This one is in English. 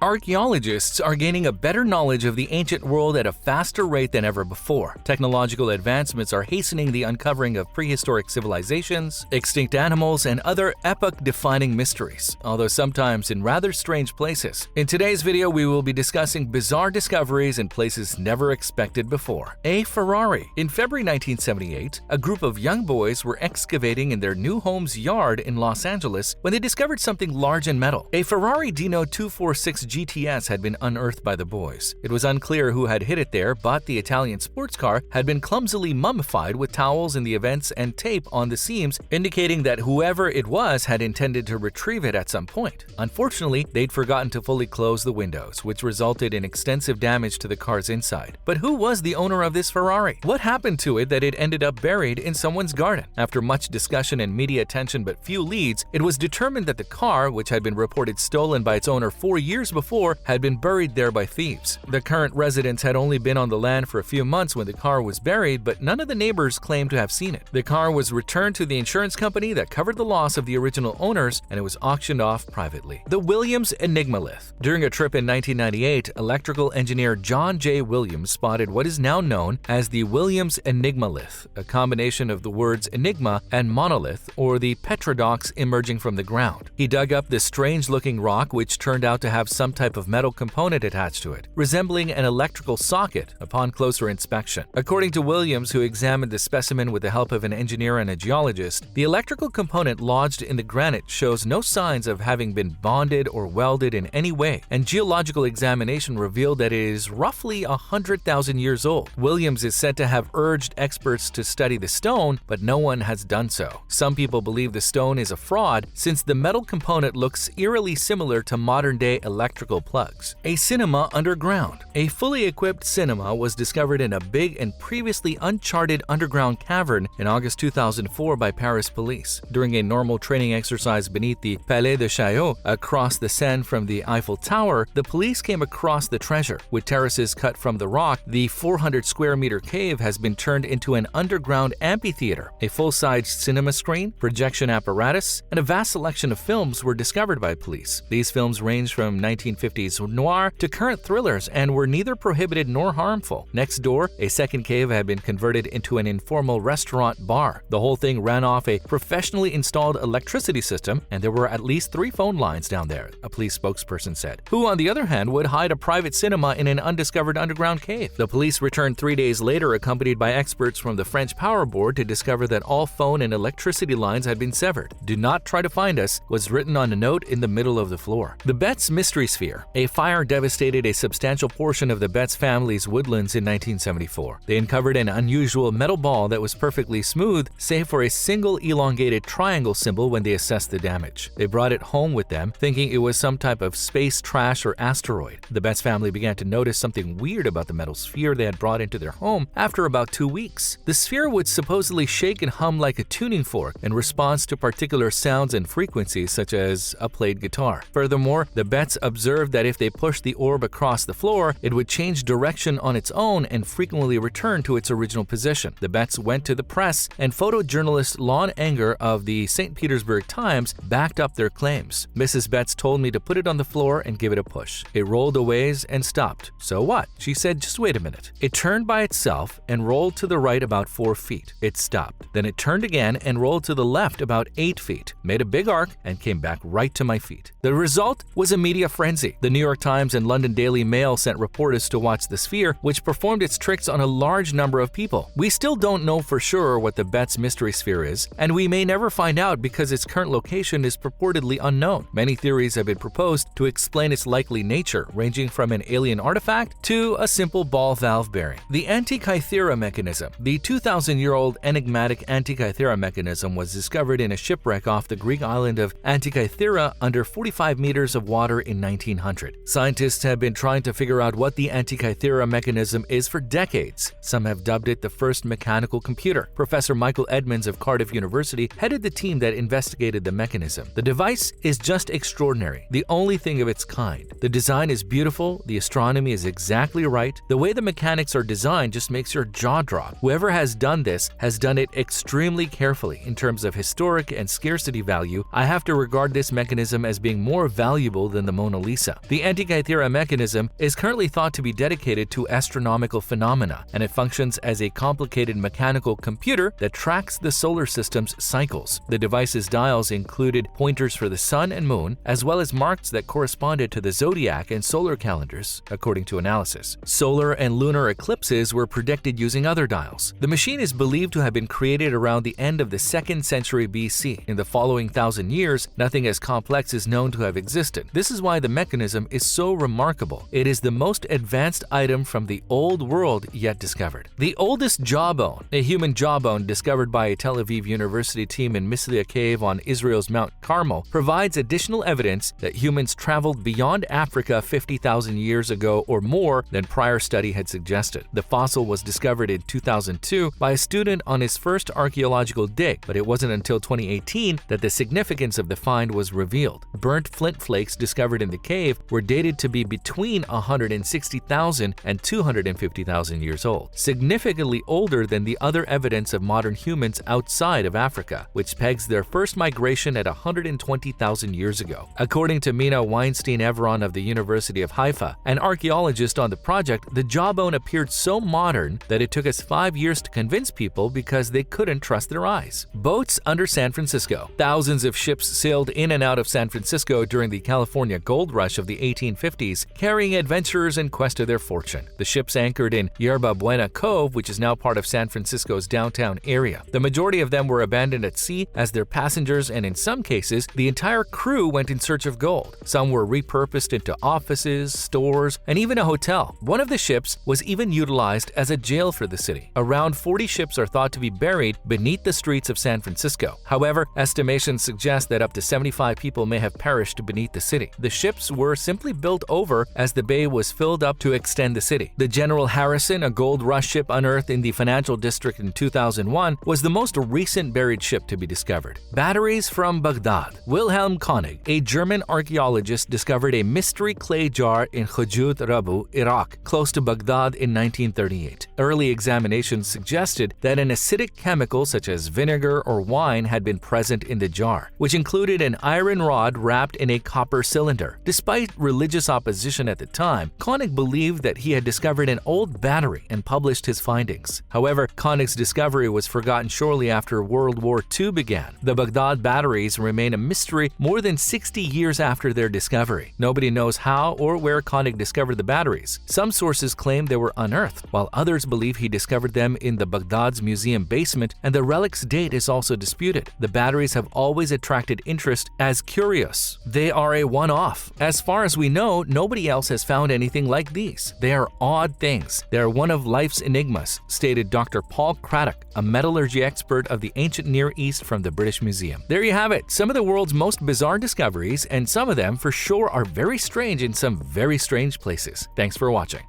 Archaeologists are gaining a better knowledge of the ancient world at a faster rate than ever before. Technological advancements are hastening the uncovering of prehistoric civilizations, extinct animals, and other epoch-defining mysteries, although sometimes in rather strange places. In today's video, we will be discussing bizarre discoveries in places never expected before. A Ferrari. In February 1978, a group of young boys were excavating in their new home's yard in Los Angeles when they discovered something large in metal. A Ferrari Dino 246 GTS had been unearthed by the boys. It was unclear who had hid it there, but the Italian sports car had been clumsily mummified with towels in the vents and tape on the seams, indicating that whoever it was had intended to retrieve it at some point. Unfortunately, they'd forgotten to fully close the windows, which resulted in extensive damage to the car's inside. But who was the owner of this Ferrari? What happened to it that it ended up buried in someone's garden? After much discussion and media attention but few leads, it was determined that the car, which had been reported stolen by its owner 4 years before, had been buried there by thieves. The current residents had only been on the land for a few months when the car was buried, but none of the neighbors claimed to have seen it. The car was returned to the insurance company that covered the loss of the original owners, and it was auctioned off privately. The Williams Enigmalith. During a trip in 1998, electrical engineer John J. Williams spotted what is now known as the Williams Enigmalith, a combination of the words enigma and monolith, or the petrodox, emerging from the ground. He dug up this strange-looking rock, which turned out to have some type of metal component attached to it, resembling an electrical socket upon closer inspection. According to Williams, who examined the specimen with the help of an engineer and a geologist, the electrical component lodged in the granite shows no signs of having been bonded or welded in any way, and geological examination revealed that it is roughly 100,000 years old. Williams is said to have urged experts to study the stone, but no one has done so. Some people believe the stone is a fraud since the metal component looks eerily similar to modern-day electrical plugs. A cinema underground. A fully equipped cinema was discovered in a big and previously uncharted underground cavern in August 2004 by Paris police. During a normal training exercise beneath the Palais de Chaillot across the Seine from the Eiffel Tower, the police came across the treasure. With terraces cut from the rock, the 400-square-meter cave has been turned into an underground amphitheater. A full-sized cinema screen, projection apparatus, and a vast selection of films were discovered by police. These films range from 1950s noir to current thrillers and were neither prohibited nor harmful. Next door, a second cave had been converted into an informal restaurant bar. The whole thing ran off a professionally installed electricity system, and there were at least 3 phone lines down there, a police spokesperson said. Who, on the other hand, would hide a private cinema in an undiscovered underground cave? The police returned 3 days later, accompanied by experts from the French Power Board, to discover that all phone and electricity lines had been severed. "Do not try to find us," was written on a note in the middle of the floor. The Betts Mystery Sphere. A fire devastated a substantial portion of the Betts family's woodlands in 1974. They uncovered an unusual metal ball that was perfectly smooth, save for a single elongated triangle symbol when they assessed the damage. They brought it home with them, thinking it was some type of space trash or asteroid. The Betts family began to notice something weird about the metal sphere they had brought into their home after about 2 weeks. The sphere would supposedly shake and hum like a tuning fork in response to particular sounds and frequencies, such as a played guitar. Furthermore, the Betts observed that if they pushed the orb across the floor, it would change direction on its own and frequently return to its original position. The Betts went to the press, and photojournalist Lon Anger of the St. Petersburg Times backed up their claims. "Mrs. Betts told me to put it on the floor and give it a push. It rolled a ways and stopped. So what? She said, just wait a minute. It turned by itself and rolled to the right about 4 feet. It stopped. Then it turned again and rolled to the left about 8 feet, made a big arc, and came back right to my feet." The result was a media frenzy. The New York Times and London Daily Mail sent reporters to watch the sphere, which performed its tricks on a large number of people. We still don't know for sure what the Betts Mystery Sphere is, and we may never find out because its current location is purportedly unknown. Many theories have been proposed to explain its likely nature, ranging from an alien artifact to a simple ball valve bearing. The Antikythera mechanism. The 2,000-year-old enigmatic Antikythera mechanism was discovered in a shipwreck off the Greek island of Antikythera under 45 meters of water in 1900. Scientists have been trying to figure out what the Antikythera mechanism is for decades. Some have dubbed it the first mechanical computer. Professor Michael Edmonds of Cardiff University headed the team that investigated the mechanism. The device is just extraordinary, the only thing of its kind. The design is beautiful, the astronomy is exactly right. The way the mechanics are designed just makes your jaw drop. Whoever has done this has done it extremely carefully. In terms of historic and scarcity value, I have to regard this mechanism as being more valuable than the Mona Lisa. Lisa. The Antikythera mechanism is currently thought to be dedicated to astronomical phenomena, and it functions as a complicated mechanical computer that tracks the solar system's cycles. The device's dials included pointers for the sun and moon, as well as marks that corresponded to the zodiac and solar calendars, according to analysis. Solar and lunar eclipses were predicted using other dials. The machine is believed to have been created around the end of the 2nd century BC. In the following 1,000 years, nothing as complex is known to have existed. This is why the mechanism is so remarkable. It is the most advanced item from the old world yet discovered. The oldest jawbone, a human jawbone discovered by a Tel Aviv University team in Mislia Cave on Israel's Mount Carmel, provides additional evidence that humans traveled beyond Africa 50,000 years ago or more than prior study had suggested. The fossil was discovered in 2002 by a student on his first archaeological dig, but it wasn't until 2018 that the significance of the find was revealed. Burnt flint flakes discovered in the cave were dated to be between 160,000 and 250,000 years old, significantly older than the other evidence of modern humans outside of Africa, which pegs their first migration at 120,000 years ago. According to Mina Weinstein-Everon of the University of Haifa, an archaeologist on the project, the jawbone appeared so modern that it took us 5 years to convince people because they couldn't trust their eyes. Boats under San Francisco. Thousands of ships sailed in and out of San Francisco during the California gold rush of the 1850s, carrying adventurers in quest of their fortune. The ships anchored in Yerba Buena Cove, which is now part of San Francisco's downtown area. The majority of them were abandoned at sea as their passengers, and in some cases, the entire crew went in search of gold. Some were repurposed into offices, stores, and even a hotel. One of the ships was even utilized as a jail for the city. Around 40 ships are thought to be buried beneath the streets of San Francisco. However, estimations suggest that up to 75 people may have perished beneath the city. The ships were simply built over as the bay was filled up to extend the city. The General Harrison, a gold rush ship unearthed in the financial district in 2001, was the most recent buried ship to be discovered. Batteries from Baghdad. Wilhelm Koenig, a German archaeologist, discovered a mystery clay jar in Hujut Rabu, Iraq, close to Baghdad in 1938. Early examinations suggested that an acidic chemical such as vinegar or wine had been present in the jar, which included an iron rod wrapped in a copper cylinder. Despite religious opposition at the time, Koenig believed that he had discovered an old battery and published his findings. However, Koenig's discovery was forgotten shortly after World War II began. The Baghdad batteries remain a mystery more than 60 years after their discovery. Nobody knows how or where Koenig discovered the batteries. Some sources claim they were unearthed, while others believe he discovered them in the Baghdad's museum basement, and the relic's date is also disputed. The batteries have always attracted interest as curious. They are a one-off. As far as we know, nobody else has found anything like these. They are odd things. They are one of life's enigmas, stated Dr. Paul Craddock, a metallurgy expert of the ancient Near East from the British Museum. There you have it, some of the world's most bizarre discoveries, and some of them for sure are very strange in some very strange places. Thanks for watching.